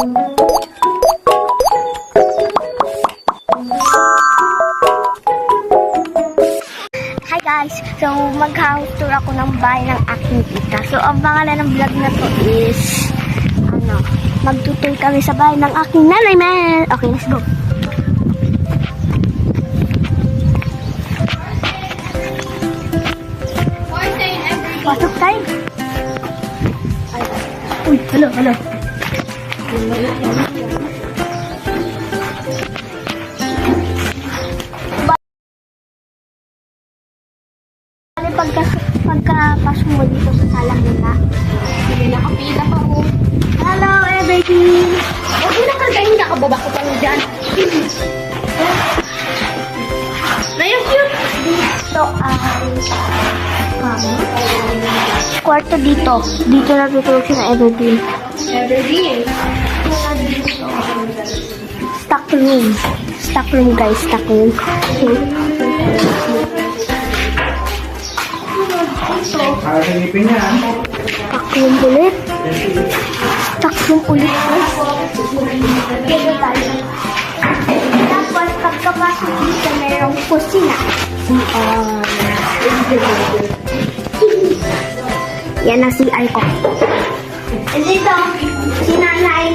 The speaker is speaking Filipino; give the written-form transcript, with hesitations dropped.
Hi guys! So, mag-house tour ako ng bahay ng aking tita. So, ang pangalan ng vlog na to is, magtutour kami sa bahay ng aking nanay, man! Okay, let's go! Pasok tayo! Uy, hello! Pagkapasok mo dito sa sala muna. Hindi nakapila pa mo. Hello, everything! Huwag mo nakalgayin ka, kababa ko pa mo dyan. Ngayon cute. Dito ay kama. Kwarto dito. Dito na tutulog siya na everything. Everything. Stock room. Stock room guys, stock room. Para sa ngipin niya. Stock room ulit. Stock room ulit guys. Dito tayo. Tapos pagkapasok dito mayroong kusina. Yan ang CR ko. And dito, si nanay